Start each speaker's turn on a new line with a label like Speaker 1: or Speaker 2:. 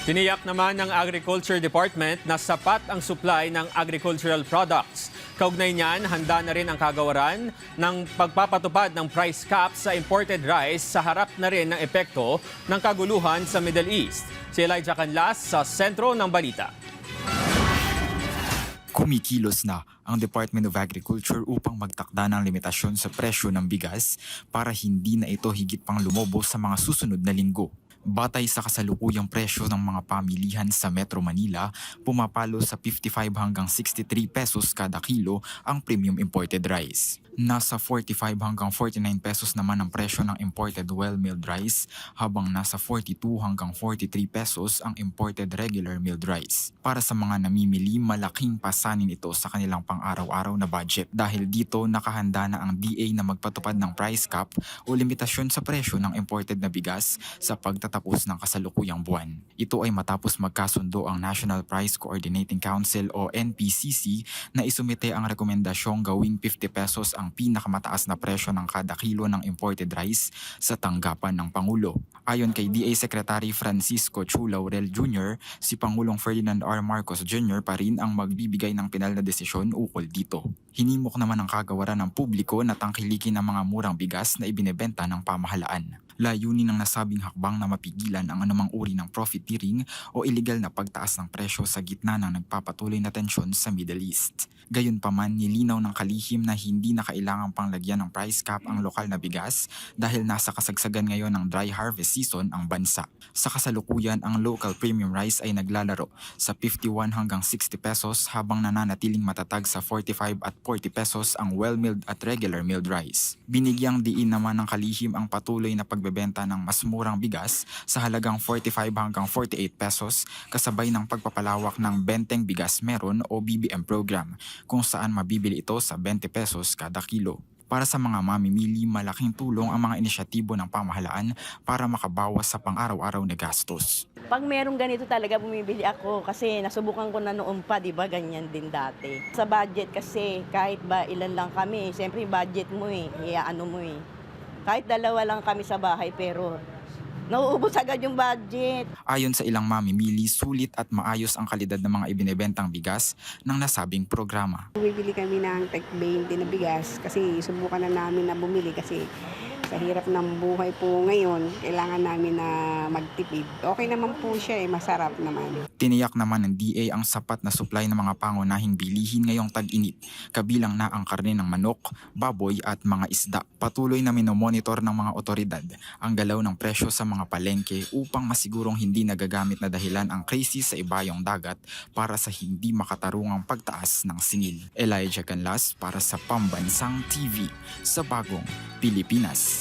Speaker 1: Tiniyak naman ng Agriculture Department na sapat ang supply ng agricultural products. Kaugnay niyan, handa na rin ang kagawaran ng pagpapatupad ng price cap sa imported rice sa harap na rin ng epekto ng kaguluhan sa Middle East. Si Elijah Canlas sa sentro ng balita.
Speaker 2: Kumikilos na ang Department of Agriculture upang magtakda ng limitasyon sa presyo ng bigas para hindi na ito higit pang lumobo sa mga susunod na linggo. Batay sa kasalukuyang presyo ng mga pamilihan sa Metro Manila, pumapalo sa 55 hanggang 63 pesos kada kilo ang premium imported rice. Nasa 45 hanggang 49 pesos naman ang presyo ng imported well-milled rice, habang nasa 42 hanggang 43 pesos ang imported regular milled rice. Para sa mga namimili, malaking pasanin ito sa kanilang pang-araw-araw na budget. Dahil dito, nakahanda na ang DA na magpatupad ng price cap o limitasyon sa presyo ng imported na bigas sa pagtatapos ng kasalukuyang buwan. Ito ay matapos magkasundo ang National Price Coordinating Council o NPCC na isumite ang rekomendasyong gawing 50 pesos ang pinakamataas na presyo ng kada kilo ng imported rice sa tanggapan ng Pangulo. Ayon kay DA Secretary Francisco Chu Laurel Jr., si Pangulong Ferdinand R. Marcos Jr. pa rin ang magbibigay ng pinal na desisyon ukol dito. Hinimok naman ang kagawaran ng publiko na tangkilikin ang mga murang bigas na ibinebenta ng pamahalaan. Layunin ng nasabing hakbang na mapigilan ang anumang uri ng profiteering o illegal na pagtaas ng presyo sa gitna ng nagpapatuloy na tensyon sa Middle East. Gayunpaman, nilinaw ng kalihim na hindi na kailangang panglagyan ng price cap ang lokal na bigas dahil nasa kasagsagan ngayon ng dry harvest season ang bansa. Sa kasalukuyan, ang local premium rice ay naglalaro sa 51 hanggang 60 pesos habang nananatiling matatag sa 45 at 40 pesos ang well-milled at regular milled rice. Binigyang diin naman ng kalihim ang patuloy na pagbebenta ng mas murang bigas sa halagang 45 hanggang 48 pesos kasabay ng pagpapalawak ng Benteng Bigas Meron o BBM program kung saan mabibili ito sa 20 pesos kada kilo. Para sa mga mamimili, malaking tulong ang mga inisyatibo ng pamahalaan para makabawas sa pang-araw-araw na gastos.
Speaker 3: Pag merong ganito talaga bumibili ako kasi nasubukan ko na noon pa, di ba, ganyan din dati. Sa budget kasi kahit ba ilan lang kami, siyempre budget mo iaano mo Kahit dalawa lang kami sa bahay pero nauubos agad yung budget.
Speaker 2: Ayon sa ilang mamimili, sulit at maayos ang kalidad ng mga ibinebentang bigas ng nasabing programa.
Speaker 4: Bumibili kami ng tag 20 na bigas kasi subukan na namin na bumili kasi sa hirap ng buhay po ngayon, kailangan namin na magtipid. Okay naman po siya, masarap naman.
Speaker 2: Tiniyak naman ng DA ang sapat na supply ng mga pangunahing bilihin ngayong tag-init, kabilang na ang karne ng manok, baboy at mga isda. Patuloy na minomonitor ng mga otoridad ang galaw ng presyo sa mga palengke upang masigurong hindi nagagamit na dahilan ang krisis sa ibayong dagat para sa hindi makatarungang pagtaas ng singil. Elijah Canlas para sa Pambansang TV sa Bagong Pilipinas.